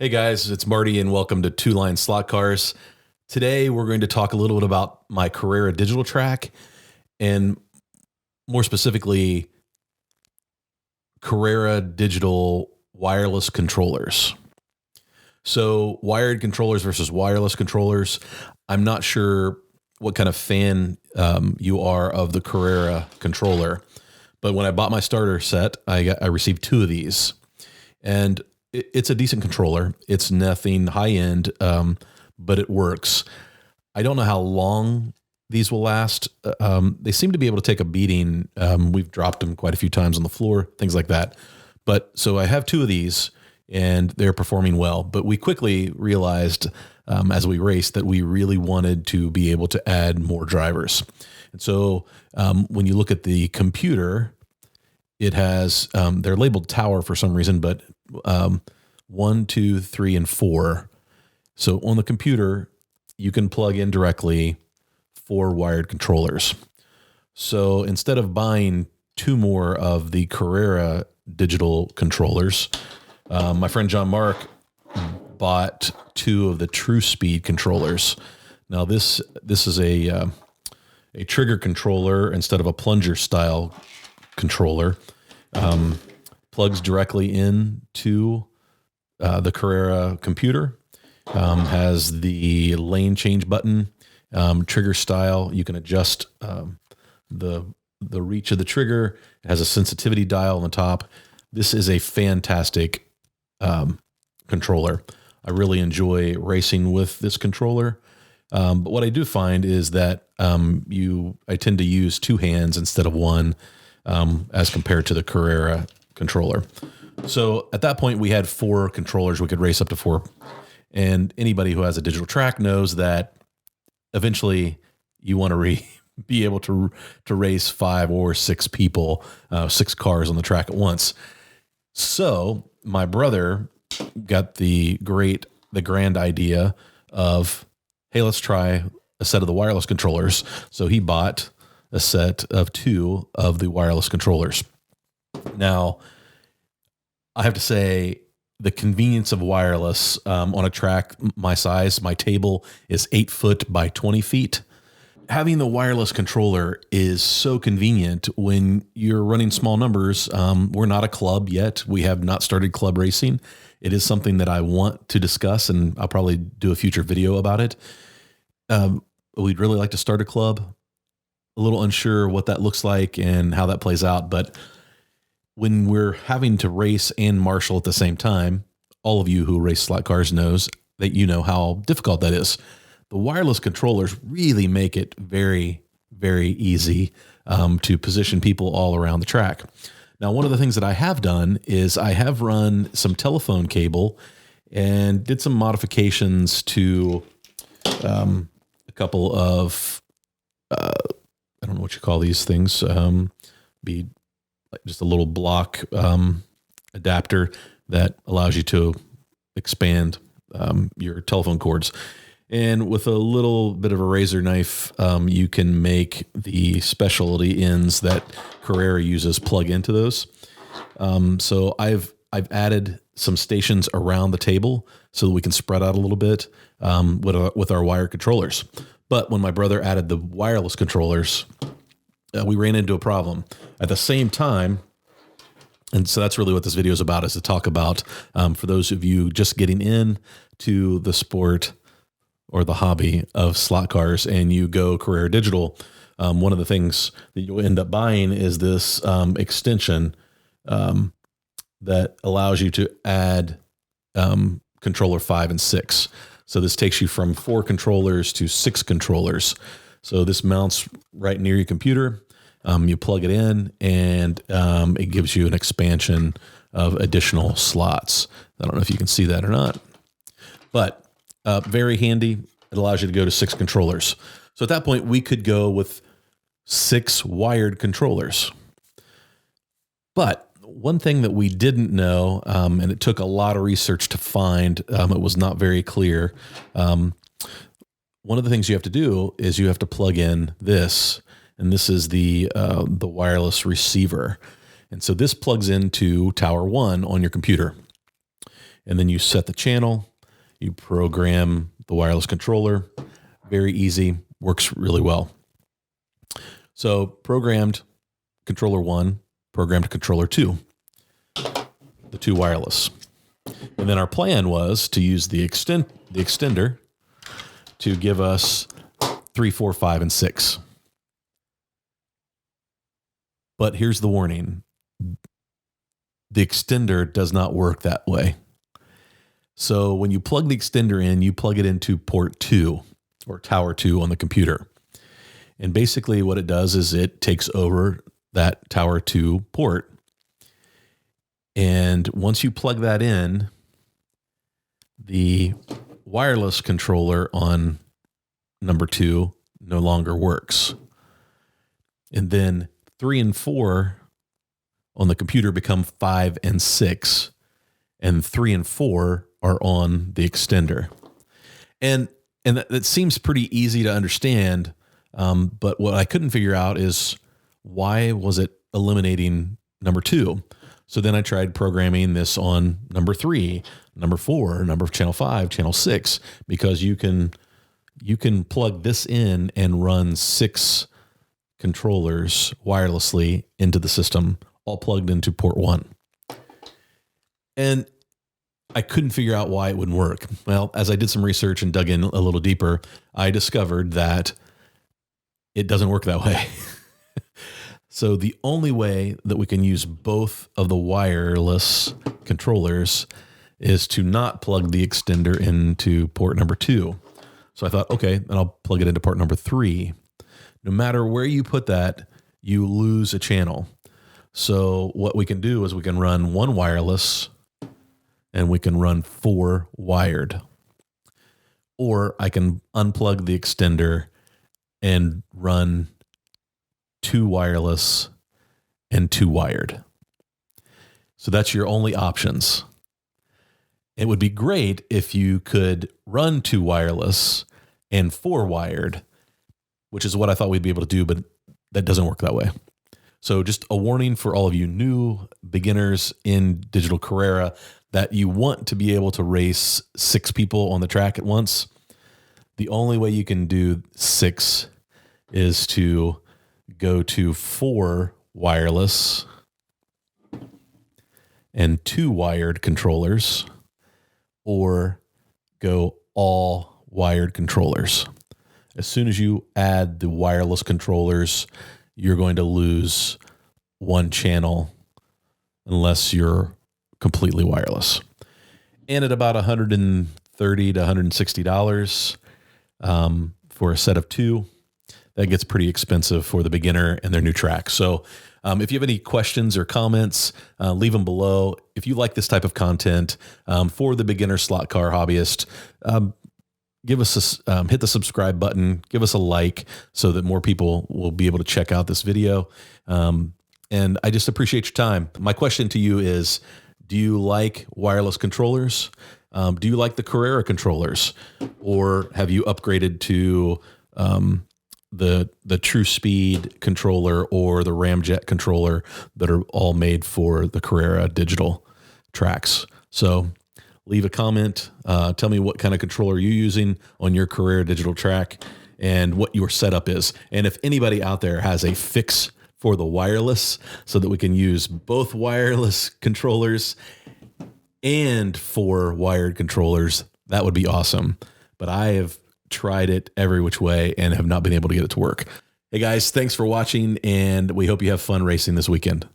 Hey guys, it's Marty and welcome to Two Line Slot Cars. Today we're going to talk a little bit about my Carrera digital track and more specifically Carrera digital wireless controllers. So wired controllers versus wireless controllers. I'm not sure what kind of fan you are of the Carrera controller, but when I bought my starter set, I received two of these. And it's a decent controller. It's nothing high end, but it works. I don't know how long these will last. They seem to be able to take a beating. We've dropped them quite a few times on the floor, things like that. But so I have two of these and they're performing well. But we quickly realized as we raced that we really wanted to be able to add more drivers. And so when you look at the computer, it has, they're labeled tower for some reason, but 1, 2, 3, and 4. So on the computer, you can plug in directly 4 wired controllers. So instead of buying 2 more of the Carrera digital controllers, my friend John Mark bought 2 of the True Speed controllers. Now this is a trigger controller instead of a plunger style controller. Plugs directly into the Carrera computer, has the lane change button, trigger style. You can adjust the reach of the trigger. It has a sensitivity dial on the top. This is a fantastic controller. I really enjoy racing with this controller. But what I do find is that I tend to use 2 hands instead of 1 as compared to the Carrera controller. So at that point, we had 4 controllers. We could race up to 4. And anybody who has a digital track knows that eventually you want to be able to race 5 or 6 people, 6 cars on the track at once. So my brother got the grand idea of, hey, let's try a set of the wireless controllers. So he bought a set of 2 of the wireless controllers. Now, I have to say the convenience of wireless on a track my size, my table is 8 foot by 20 feet. Having the wireless controller is so convenient when you're running small numbers. We're not a club yet. We have not started club racing. It is something that I want to discuss, and I'll probably do a future video about it. We'd really like to start a club. A little unsure what that looks like and how that plays out, but when we're having to race and marshal at the same time, all of you who race slot cars knows that you know how difficult that is. The wireless controllers really make it very, very easy to position people all around the track. Now, one of the things that I have done is I have run some telephone cable and did some modifications to a couple of, I don't know what you call these things, be like just a little block adapter that allows you to expand your telephone cords. And with a little bit of a razor knife, you can make the specialty ends that Carrera uses plug into those. So I've added some stations around the table so that we can spread out a little bit with our wired controllers. But when my brother added the wireless controllers, we ran into a problem at the same time. And so that's really what this video is about, is to talk about, for those of you just getting in to the sport or the hobby of slot cars and you go Carrera digital, one of the things that you'll end up buying is this extension that allows you to add controller 5 and 6. So this takes you from 4 controllers to 6 controllers. So this mounts right near your computer. You plug it in and it gives you an expansion of additional slots. I don't know if you can see that or not, but very handy. It allows you to go to 6 controllers. So at that point, we could go with 6 wired controllers. But one thing that we didn't know, and it took a lot of research to find, it was not very clear. One of the things you have to do is you have to plug in this, and this is the wireless receiver. And so this plugs into Tower 1 on your computer. and then you set the channel, you program the wireless controller. Very easy, works really well. So programmed controller 1, programmed controller 2, the two wireless. And then our plan was to use the extender to give us 3, 4, 5, and 6. But here's the warning. The extender does not work that way. So when you plug the extender in, you plug it into port 2 or tower 2 on the computer. And basically what it does is it takes over that tower 2 port. And once you plug that in, the wireless controller on number 2 no longer works. And then 3 and 4 on the computer become 5 and 6, and 3 and 4 are on the extender. And that seems pretty easy to understand, but what I couldn't figure out is why was it eliminating number 2? So then I tried programming this on number 3, number 4, channel 5, channel 6, because you can plug this in and run 6 controllers wirelessly into the system, all plugged into port 1. And I couldn't figure out why it wouldn't work. Well, as I did some research and dug in a little deeper, I discovered that it doesn't work that way. So the only way that we can use both of the wireless controllers is to not plug the extender into port number 2. So I thought, okay, then I'll plug it into port number 3. No matter where you put that, you lose a channel. So what we can do is we can run 1 wireless and we can run 4 wired. Or I can unplug the extender and run 2 wireless and 2 wired. So that's your only options. It would be great if you could run 2 wireless and 4 wired, which is what I thought we'd be able to do, but that doesn't work that way. So just a warning for all of you new beginners in digital Carrera that you want to be able to race 6 people on the track at once. The only way you can do 6 is to go to 4 wireless and 2 wired controllers, or go all wired controllers. As soon as you add the wireless controllers, you're going to lose 1 channel unless you're completely wireless. And at about $130 to $160 for a set of 2, that gets pretty expensive for the beginner and their new track. So if you have any questions or comments, leave them below. If you like this type of content for the beginner slot car hobbyist, give us a, hit the subscribe button, give us a like so that more people will be able to check out this video. And I just appreciate your time. My question to you is, do you like wireless controllers? Do you like the Carrera controllers, or have you upgraded to the True Speed controller or the Ramjet controller that are all made for the Carrera digital tracks? So leave a comment. Tell me what kind of controller you're using on your Carrera digital track and what your setup is. And if anybody out there has a fix for the wireless so that we can use both wireless controllers and 4 wired controllers, that would be awesome. But I have tried it every which way and have not been able to get it to work. Hey guys, thanks for watching, and we hope you have fun racing this weekend.